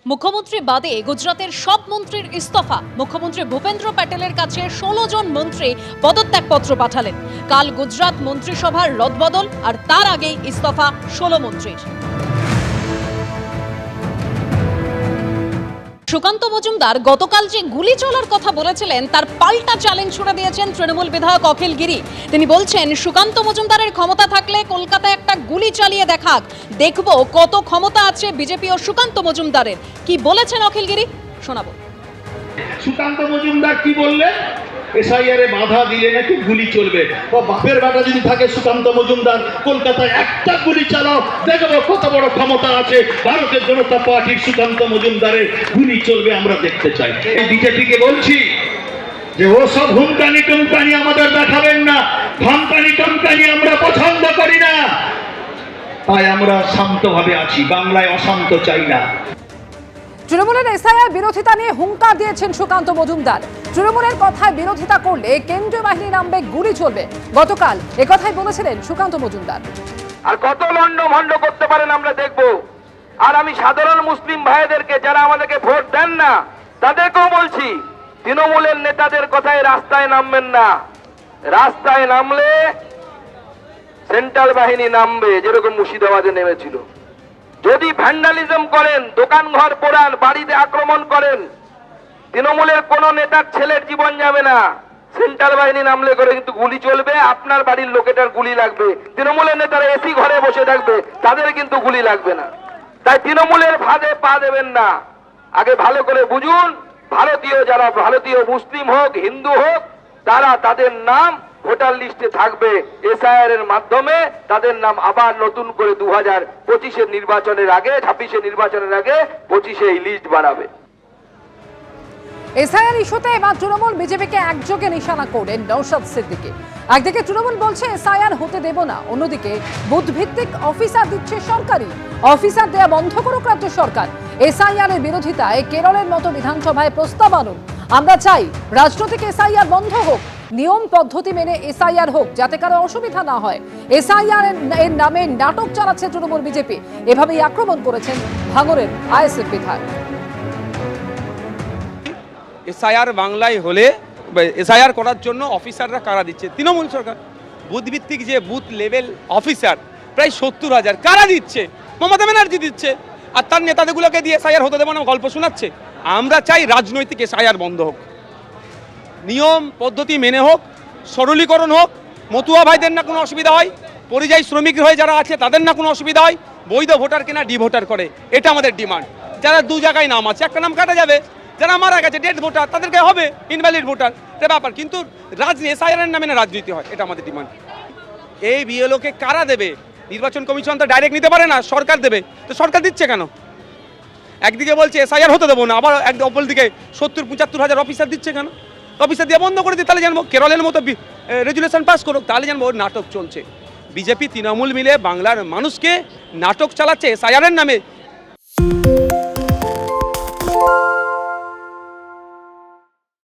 মুখ্যমন্ত্রী বাদে গুজরাতের সব মন্ত্রীর ইস্তফা। মুখ্যমন্ত্রী ভূপেন্দ্র প্যাটেলের কাছে 16 জন মন্ত্রী পদত্যাগপত্র পাঠালেন। কাল গুজরাত মন্ত্রিসভার রদবদল, আর তার আগেই ইস্তফা 16 মন্ত্রীর। সুকান্ত মজুমদার গতকাল যে গুলি চলার কথা বলেছিলেন তার পাল্টা চ্যালেঞ্জ ছুড়ে দিয়েছেন তৃণমূল বিধায়ক অখিল গিরি। তিনি বলছেন, সুকান্ত মজুমদারের ক্ষমতা থাকলে কলকাতায় একটা গুলি চালিয়ে দেখাক, দেখব কত ক্ষমতা আছে বিজেপি ও সুকান্ত মজুমদারের। কি বলেছেন অখিল গিরি শোনাবো। সুকান্ত মজুমদার কি বললেন? এসআইআরে বাধা দিলে নাকি গুলি চলবে। ও বাপের বেটা যদি থাকে সুকান্ত মজুমদার, কলকাতায় একটা গুলি চালাও, দেখবো কত বড় ক্ষমতা আছে ভারতের জনতা পার্টির সুকান্ত মজুমদারের। গুলি চলবে আমরা দেখতে চাই। এই বিজেপিকে বলছি যে ও সব হুমকানি টুমকানি আমাদের দেখাবেন না। ধমকানি টমকানি আমরা পছন্দ করি না, তাই আমরা শান্তভাবে আছি। বাংলায় অশান্ত চাই না। তৃণমূলের এসআইআর বিরোধিতা নিয়ে হুঙ্কার দিয়েছেন সুকান্ত মজুমদার। তৃণমূলের কথায় বিরোধিতা করলে কেন্দ্রীয় বাহিনী নামবে, গুলি চলবে। গতকাল একথাই বলেছিলেন সুকান্ত মজুমদার। আর কত লন্ডভন্ড করতে পারেন আমরা দেখব। আর আমি সাধারণ মুসলিম ভাইদেরকে, যারা আমাদেরকে ভোট দেন না, তাদেরকেও বলছি, তৃণমূলের নেতাদের কথায় রাস্তায় নামবেন না। রাস্তায় নামলে সেন্ট্রাল বাহিনী নামবে, যেরকম মুর্শিদাবাদে নেমেছিল। যদি ভ্যান্ডালিজম করেন, দোকান ঘর পোড়ান, বাড়িতে আক্রমণ করেন, তৃণমূলের কোন নেতার ছেলের জীবন যাবে না। সেন্ট্রাল বাহিনী নামলে করে কিন্তু গুলি চলবে, আপনার বাড়ির লোকেটার গুলি লাগবে। তৃণমূলের নেতারা এসি ঘরে বসে থাকবে, তাদের কিন্তু গুলি লাগবে না। তাই তৃণমূলের ফাঁদে পা দেবেন না। আগে ভালো করে বুঝুন, ভারতীয় যারা, ভারতীয় মুসলিম হোক হিন্দু হোক, তারা, তাদের নাম ভোটার লিস্টে থাকবে। এসআইআর এর মাধ্যমে তাদের নাম আবার নতুন করে 2025-এর নির্বাচনের আগে, 26-এর নির্বাচনের আগে 25-এ এই লিস্ট বাড়াবে। এসআইআর ইস্যুতে এবার তৃণমূল বিজেপিকে একযোগে নিশানা করেন নওশাদ সিদ্দিকী। একদিকে তৃণমূল বলছে এসআইআর হতে দেব না, অন্যদিকে বুথভিত্তিক অফিসার দিচ্ছে সরকারি। অফিসার দেয়া বন্ধ করুক রাজ্য সরকার। এসআইআর এর বিরোধিতায় কেরলের মতো বিধানসভায় প্রস্তাব আনুন। আমরা চাই রাজনৈতিক এসআইআর বন্ধ হোক, নিয়ম পদ্ধতি মেনে এসআইআর হোক, যাতে কারো অসুবিধা না হয়। এসআইআর এর নামে নাটক চালাচ্ছে তৃণমূল বিজেপি, এভাবেই আক্রমণ করেছেন ভাঙড়ের আইএসএফ বিধায়ক। এসআইআর বাংলায় হলে এসআইআর করার জন্য অফিসাররা কারা দিচ্ছে? তৃণমূল সরকার। বুথভিত্তিক যে বুথ লেভেল অফিসার প্রায় 70,000 কারা দিচ্ছে? মমতা ব্যানার্জি দিচ্ছে। আর তার নেতাদেরগুলোকে দিয়ে এসআইআর হতে দেবো না গল্প শোনাচ্ছে। আমরা চাই রাজনৈতিক এসআইআর বন্ধ হোক, নিয়ম পদ্ধতি মেনে হোক, সরলীকরণ হোক, মতুয়া ভাইদের না কোনো অসুবিধা হয়, পরিযায়ী শ্রমিক হয়ে যারা আছে তাদের না কোনো অসুবিধা হয়, বৈধ ভোটারকে না ডিভোটার করে। এটা আমাদের ডিমান্ড। যারা দু জায়গায় নাম আছে, একটা নাম কাটা যাবে, যারা মারা গেছে ডেড ভোটার, তাদেরকে হবে ইনভ্যালিড ভোটার, এটা ব্যাপার। কিন্তু এসআইআর নামে না রাজনীতি হয়, এটা আমাদের ডিমান্ড। এই বিএলওকে কারা দেবে? নির্বাচন কমিশন তো ডাইরেক্ট নিতে পারে না, সরকার দেবে। তো সরকার দিচ্ছে কেন? একদিকে বলছে এসআইআর হতে দেবো না, আবার অপরদিকে 70-75,000 অফিসার দিচ্ছে কেন? অফিসার দিয়ে বন্ধ করে দিই, তাহলে জানবো কেরলের মতো রেজুলেশন পাস করুক, তাহলে জানবো নাটক চলছে। বিজেপি তৃণমূল মিলে বাংলার মানুষকে নাটক চালাচ্ছে এসআইআর এর নামে।